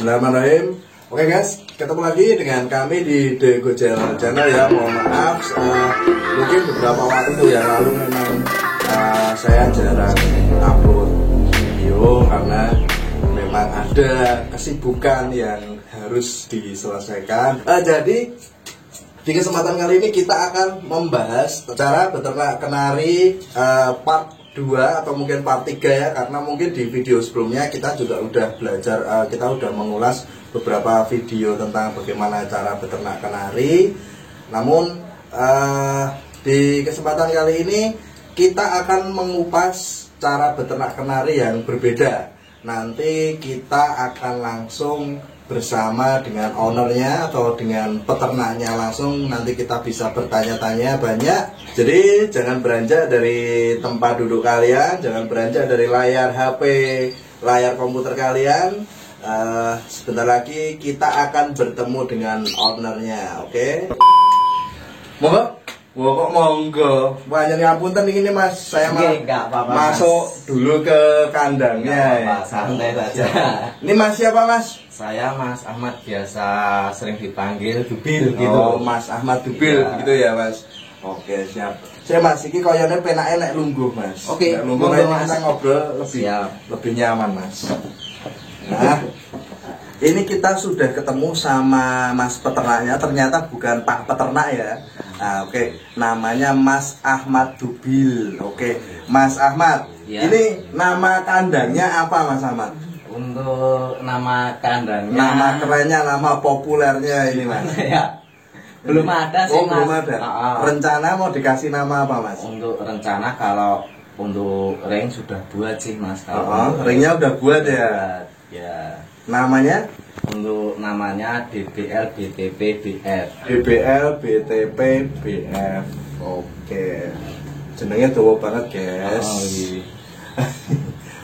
Bismillahirrahmanirrahim. Oke guys, ketemu lagi dengan kami di The Gojel Channel ya. Mohon maaf, mungkin beberapa waktu yang lalu memang saya jarang upload video karena memang ada kesibukan yang harus diselesaikan. Jadi di kesempatan kali ini kita akan membahas cara beternak kenari part 2 atau mungkin part 3 ya, karena mungkin di video sebelumnya kita juga udah belajar, kita udah mengulas beberapa video tentang bagaimana cara beternak kenari. Namun di kesempatan kali ini kita akan mengupas cara beternak kenari yang berbeda. Nanti kita akan langsung bersama dengan ownernya atau dengan peternaknya langsung, nanti kita bisa bertanya-tanya banyak. Jadi jangan beranjak dari tempat duduk kalian, jangan beranjak dari layar HP, layar komputer kalian. Sebentar lagi kita akan bertemu dengan ownernya, oke? Monggo. Wah, kok monggo. Banyak ngapunten ini Mas, saya masuk dulu ke kandangnya ya. Santai saja. Ini Mas siapa Mas? Saya Mas Ahmad, biasa sering dipanggil Dubil gitu. Oh, Mas Ahmad Dubil ya. gitu ya Mas. Oke, siap. Saya Mas, iki koyone penake nek lungguh Mas. Oke, nek lungguh kita ngobrol lebih nyaman Mas. Nah, ini kita sudah ketemu sama Mas peternaknya, ternyata bukan Pak Peternak ya. Nah, oke, namanya Mas Ahmad Dubil. Oke, Mas Ahmad. Ya. Ini nama kandangnya apa Mas Ahmad? Untuk nama kandangnya, Nama kerennya, nama populernya ini Mas. ya, belum ada sih Oh, Mas. belum ada. Rencana mau dikasih nama apa Mas? Untuk rencana kalau untuk ring sudah buat sih Mas. Ringnya udah buat ya. Ya. Namanya? Untuk namanya DBL BTP BF. DBL BTP BF. Oke. Jenengnya dawa banget, guys. Iya.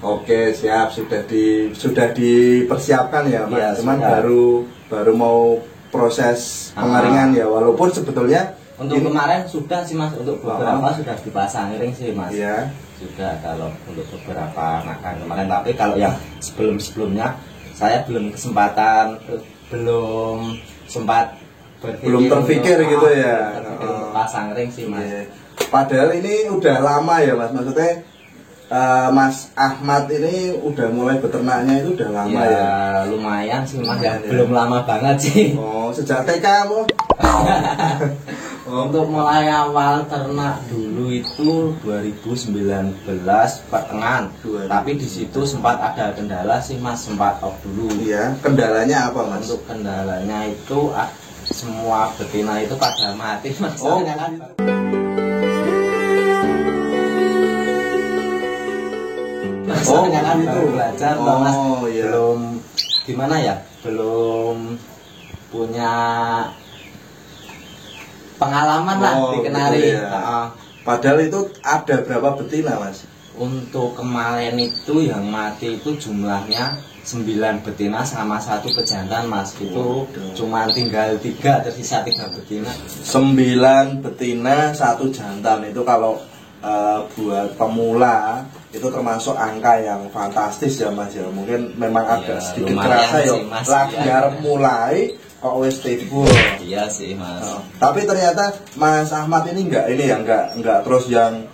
Oke, siap, sudah dipersiapkan ya, Mas. Ya, cuman sudah. baru mau proses pengaringan ya, walaupun sebetulnya untuk kemarin sudah sih Mas, untuk beberapa sudah dipasang ring sih Mas. Iya. Sudah kalau untuk beberapa makan kemarin, tapi kalau yang sebelumnya saya belum sempat belum terpikir gitu ya. Pasang ring sih Mas. Iya. Padahal ini udah lama ya Mas, maksudnya Mas Ahmad ini udah mulai beternaknya itu udah lama ya? Lumayan sih Mas, Lumayan, ya. belum lama banget sih. Oh, sejak TK Bu? Untuk mulai awal ternak dulu itu 2019 pertengahan. Tapi di situ sempat ada kendala sih Mas, sempat off dulu. Iya, kendalanya apa Mas? Untuk kendalanya itu semua betina itu pada mati Mas. Oh, Soalnya kan baru belajar Mas. Iya. Belum gimana ya? Belum punya pengalaman lah di kenari. Gitu ya. Padahal itu ada berapa betina Mas? Untuk kemarin itu yang mati itu jumlahnya 9 betina sama 1 pejantan Mas. Itu cuma tinggal 3, tersisa 3 betina. 9 betina 1 jantan, itu kalau buat pemula itu termasuk angka yang fantastis ya Mas ya. Mungkin memang agak sedikit kerasa ya, lagi harap mulai kok wis tiba. Iya sih Mas. Tapi ternyata Mas Ahmad ini enggak terus yang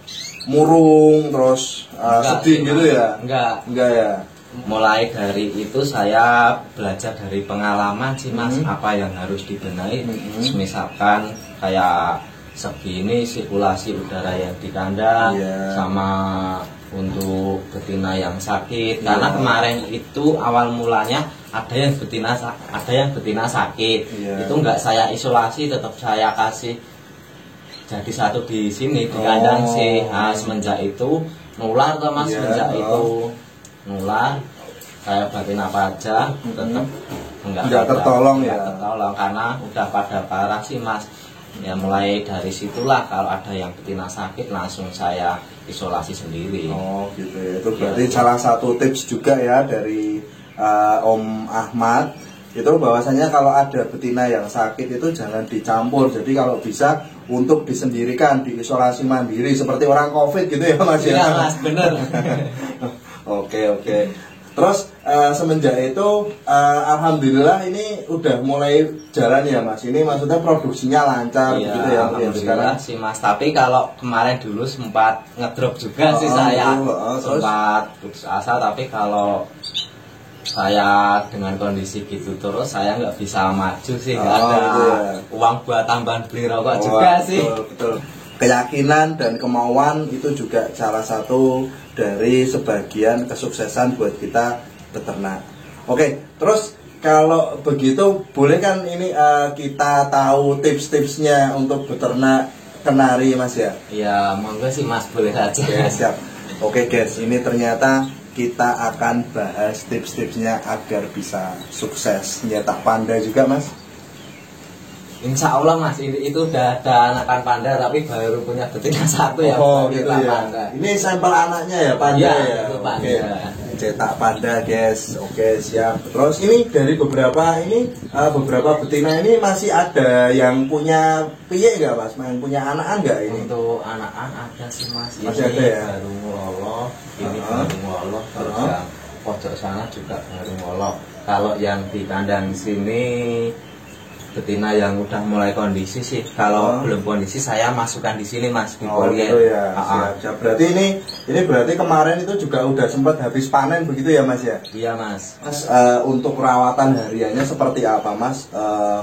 murung terus sedih gitu ya. Enggak ya. Mulai dari itu saya belajar dari pengalaman sih Mas, apa yang harus dibenahi. Misalkan kayak segini sirkulasi udara yang di kandang, sama untuk betina yang sakit. Karena kemarin itu awal mulanya ada yang betina sakit. Itu enggak saya isolasi, tetap saya kasih jadi satu di sini di kandang sih. Nah, semenjak itu nular tuh Mas, semenjak itu nular, saya batin apa aja tetap enggak tertolong ya. Tertolong karena udah pada parah sih Mas. Ya mulai dari situlah kalau ada yang betina sakit langsung saya isolasi sendiri. Oh gitu ya. Itu berarti salah satu tips juga ya dari Om Ahmad, itu bahwasanya kalau ada betina yang sakit itu jangan dicampur. Jadi kalau bisa untuk disendirikan, diisolasi mandiri seperti orang COVID gitu ya Mas ya. Iya Mas, bener. Oke. Terus semenjak itu alhamdulillah ini udah mulai jalan ya Mas. Ini maksudnya produksinya lancar Iya, gitu ya alhamdulillah sih Mas. Tapi kalau kemarin dulu sempat ngedrop juga sih saya. Sempat putus asa, tapi kalau saya dengan kondisi gitu terus saya nggak bisa maju sih, nggak ada gitu ya. uang buat tambahan beli rokok juga sih. Betul. Keyakinan dan kemauan itu juga salah satu dari sebagian kesuksesan buat kita beternak. Oke, terus kalau begitu boleh kan ini kita tahu tips-tipsnya untuk beternak kenari Mas ya? Iya, monggo sih Mas, boleh aja. Oke, siap. Oke guys, ini ternyata kita akan bahas tips-tipsnya agar bisa sukses nyetak panda juga Mas. Insya Allah Mas, itu udah ada anakan panda tapi baru punya betina satu ya. Gitu ya. Panda. Ini sampel anaknya ya panda Iya, ya. itu panda. Oke. Cetak panda guys. Oke, siap. Terus ini dari beberapa betina ini masih ada yang punya piye nggak Mas? Yang punya anakan nggak ini? Untuk anakan ada sih Mas. Masih ini ada ya? Baru ngoloh, ini baru ngoloh, terus yang pojok sana juga baru ngoloh. Kalau yang di kandang sini betina yang udah mulai kondisi sih, kalau belum kondisi saya masukkan di sini Mas, di gitu ya. Siap. Berarti ini berarti kemarin itu juga udah sempat habis panen begitu ya Mas ya? Iya Mas. Mas untuk perawatan hariannya seperti apa Mas?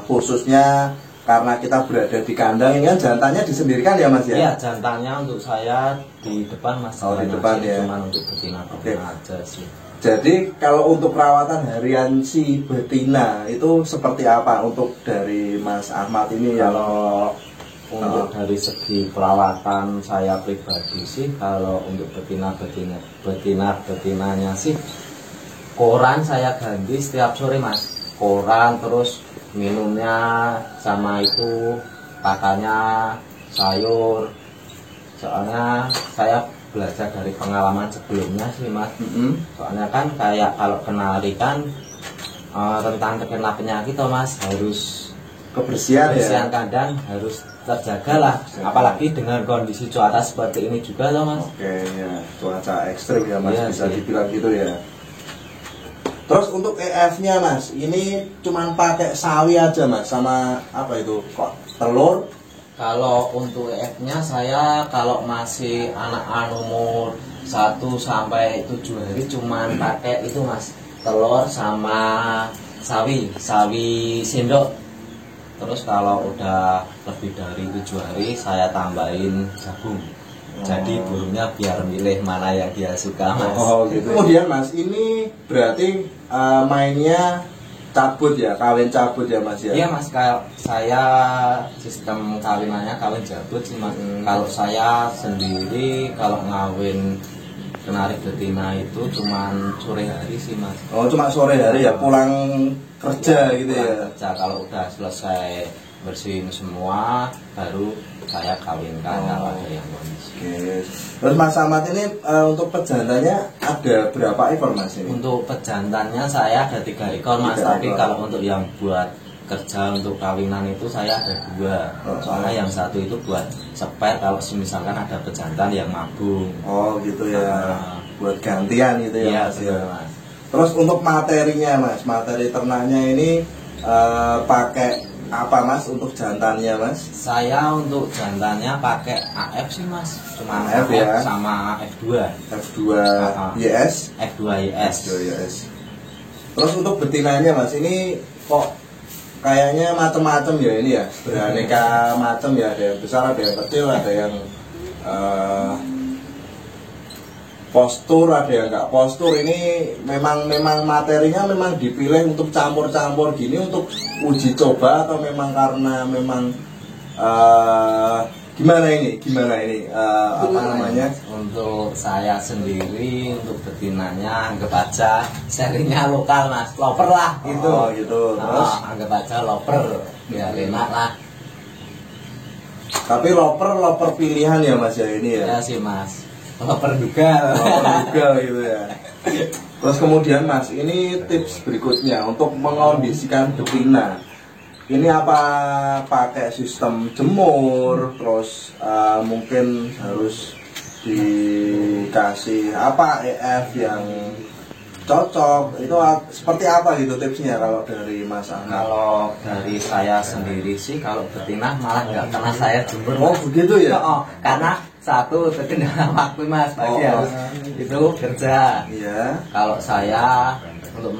Khususnya karena kita berada di kandang ini kan jantannya disendirikan ya Mas ya? Iya, jantannya untuk saya di depan Mas. Di depan ya. Cuma untuk betina aja sih. Jadi kalau untuk perawatan harian si betina itu seperti apa untuk dari Mas Ahmad ini? Kalau untuk dari segi perawatan saya pribadi sih, kalau untuk betinanya sih koran saya ganti setiap sore Mas. Koran, terus minumnya sama itu pakannya sayur. Soalnya saya belajar dari pengalaman sebelumnya sih Mas. Soalnya kan kayak kalau kenari kan tentang terkena penyakit toh Mas, harus kebersihan ya? kandang harus terjaga lah, apalagi dengan kondisi cuaca seperti ini juga toh Mas. Oke ya, cuaca ekstrim ya Mas, Iya, bisa sih. dibilang gitu ya. Terus untuk EF-nya Mas, ini cuman pakai sawi aja Mas, sama apa itu kok telur? Kalau untuk EF-nya saya kalau masih anak umur 1 sampai 7 hari cuman pakai itu Mas, telur sama sawi sendok. Terus kalau udah lebih dari 7 hari saya tambahin jagung. Jadi burungnya biar milih mana yang dia suka Mas. Gitu. Kemudian Mas, ini berarti mainnya cabut ya, kawin cabut ya Mas ya? Iya Mas, kalau saya sistem kawinannya kawin cabut sih Mas. Kalau saya sendiri kalau ngawin kenari betina itu cuman sore hari sih Mas. Oh, cuma sore hari ya, pulang kerja gitu ya? Kerja, kalau udah selesai bersihin semua baru saya kawinkan kalau ada yang kondisi. Terus Mas Ahmad ini untuk pejantannya ada berapa ekor Mas ini? Untuk pejantannya saya ada 3 ekor Mas, tapi kalau untuk yang buat kerja untuk kawinan itu saya ada 2. Soalnya yang satu itu buat spare kalau misalkan ada pejantan yang mabung. Oh gitu ya, buat gantian gitu ya Mas ya. Mas. Terus untuk materinya Mas, materi ternaknya ini pakai apa Mas untuk jantannya Mas? Saya untuk jantannya pakai AF sih Mas, cuma AF ya? Sama F2 YS? F2 YS. Terus untuk betinanya Mas, ini kok kayaknya macam-macam ya ini ya, beraneka macam ya, ada yang besar, ada yang kecil, ada yang postur, ada yang nggak postur. Ini memang materinya memang dipilih untuk campur-campur gini untuk uji coba atau memang karena memang gimana ini apa namanya? Untuk saya sendiri untuk betinanya anggap aja serinya lokal Mas, loper lah gitu. Oh gitu. Terus anggap aja loper biar enak lah. Tapi loper pilihan ya Mas ya ini ya? Ya sih Mas, loper juga gitu ya. Terus kemudian Mas, ini tips berikutnya untuk mengondisikan betina. Ini apa pakai sistem jemur, terus mungkin harus dikasih apa EF yang cocok. Itu seperti apa gitu tipsnya kalau dari Mas Ahmad? Kalau dari saya sendiri sih, kalau betina malah nggak pernah saya jemur. Oh begitu ya? Karena satu terkendala waktu Mas, pagi harus itu kerja. Iya. Kalau saya untuk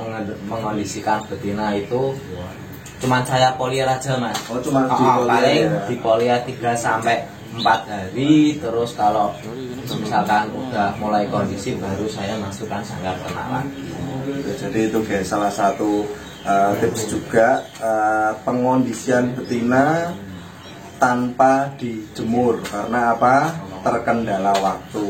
mengondisikan betina itu cuman saya polier aja Mas. Oh cuman paling di polier 3 sampai 4 hari. Terus kalau misalkan udah mulai kondisi baru saya masukkan sanggar ternak lagi. Jadi itu guys salah satu tips juga pengondisian betina tanpa dijemur. Karena apa? Terkendala waktu.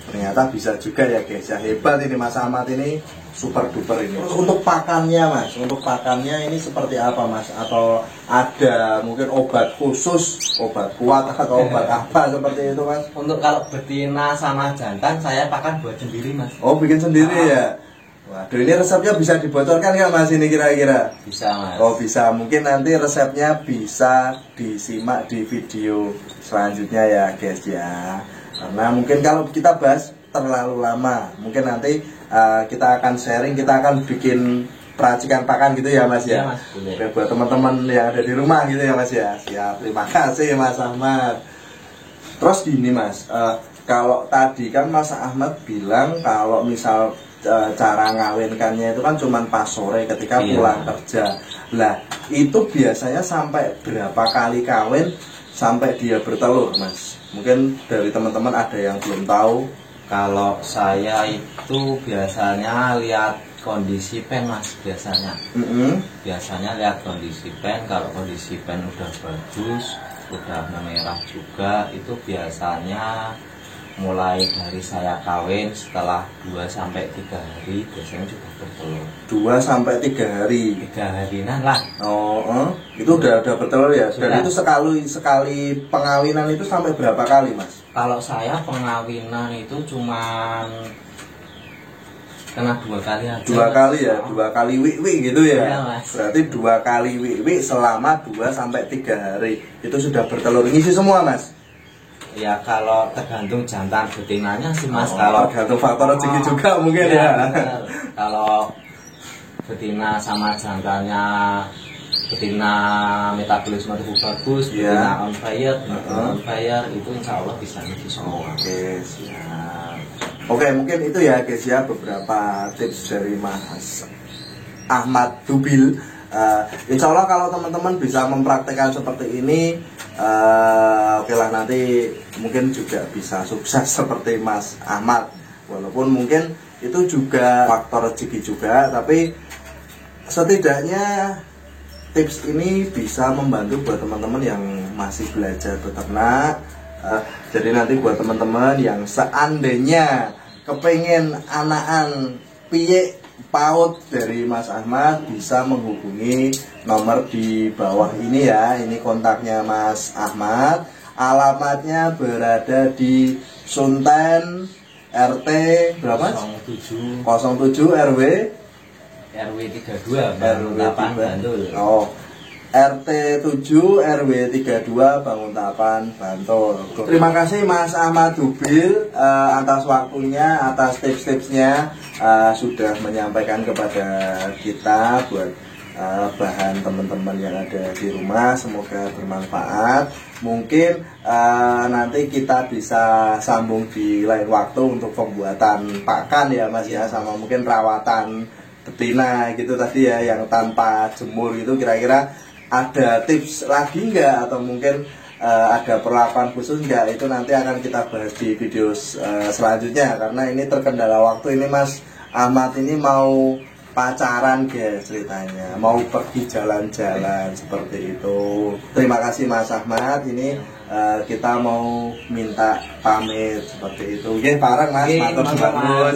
Ternyata bisa juga ya guys ya. Hebat ini Mas Ahmad ini, super duper ini. Terus untuk pakannya Mas, untuk pakannya ini seperti apa Mas? Atau ada mungkin obat khusus, obat kuat atau obat apa seperti itu Mas? Untuk kalau betina sama jantan saya pakan buat sendiri Mas. Oh bikin sendiri ya? Waduh ini resepnya bisa dibocorkan nggak Mas ini kira-kira? Bisa Mas. Oh bisa, mungkin nanti resepnya bisa disimak di video selanjutnya ya guys ya. Karena mungkin kalau kita bahas terlalu lama, mungkin nanti kita akan sharing, kita akan bikin peracikan pakan gitu ya Mas ya. Iya, Mas, boleh. Buat teman-teman yang ada di rumah gitu ya Mas ya. Siap, terima kasih Mas Ahmad. Terus gini Mas, kalau tadi kan Mas Ahmad bilang kalau misal cara ngawinkannya itu kan cuma pas sore ketika pulang kerja. Lah itu biasanya sampai berapa kali kawin sampai dia bertelur Mas? Mungkin dari teman-teman ada yang belum tahu. Kalau saya itu biasanya lihat kondisi pen Mas, biasanya. Biasanya lihat kondisi pen. Kalau kondisi pen udah bagus, udah memerah juga, itu biasanya mulai dari saya kawin setelah 2-3 hari biasanya sudah bertelur. 2-3 hari. 3 harian lah. Oh, itu udah bertelur ya. Dan itu sekali pengawinan itu sampai berapa kali Mas? Kalau saya pengawinan itu cuman kena 2 kali aja. 2 kali ya, 2 kali wik-wik gitu ya. Iya, Mas. Berarti 2 kali wik-wik selama 2-3 hari itu sudah bertelur. Ngisi semua Mas? Ya kalau tergantung jantan betinanya sih Mas. Kalau tergantung faktor rezeki juga mungkin ya. Kalau betina sama jantannya, betina metabolisme tubuh bagus, betina on fire, itu insya Allah bisa ngisi semua. Oke, siap. Oke, mungkin itu ya guys ya beberapa tips dari Mas Ahmad Dubil. Insya Allah kalau teman-teman bisa mempraktekkan seperti ini, oke lah nanti mungkin juga bisa sukses seperti Mas Ahmad. Walaupun mungkin itu juga faktor rezeki juga, tapi setidaknya tips ini bisa membantu buat teman-teman yang masih belajar beternak. Jadi nanti buat teman-teman yang seandainya kepengen anakan piye PAUD dari Mas Ahmad, bisa menghubungi nomor di bawah ini ya. Ini kontaknya Mas Ahmad. Alamatnya berada di Sunten RT berapa? 07 RW 32 Banguntapan Bantul. Oh, RT 7 RW 32 Banguntapan Bantul. Terima kasih Mas Ahmad Dubil atas waktunya, atas tips-tipsnya, sudah menyampaikan kepada kita buat bahan teman-teman yang ada di rumah. Semoga bermanfaat. Mungkin nanti kita bisa sambung di lain waktu untuk pembuatan pakan ya Mas ya, sama mungkin rawatan betina gitu tadi ya, yang tanpa jemur itu kira-kira ada tips lagi nggak, atau mungkin ada perlakuan khusus nggak, itu nanti akan kita bahas di video selanjutnya. Karena ini terkendala waktu, ini Mas Ahmad ini mau pacaran guys ceritanya, mau pergi jalan-jalan seperti itu. Terima kasih Mas Ahmad, ini kita mau minta pamit seperti itu. Oke, bareng Mas, matur nuwun.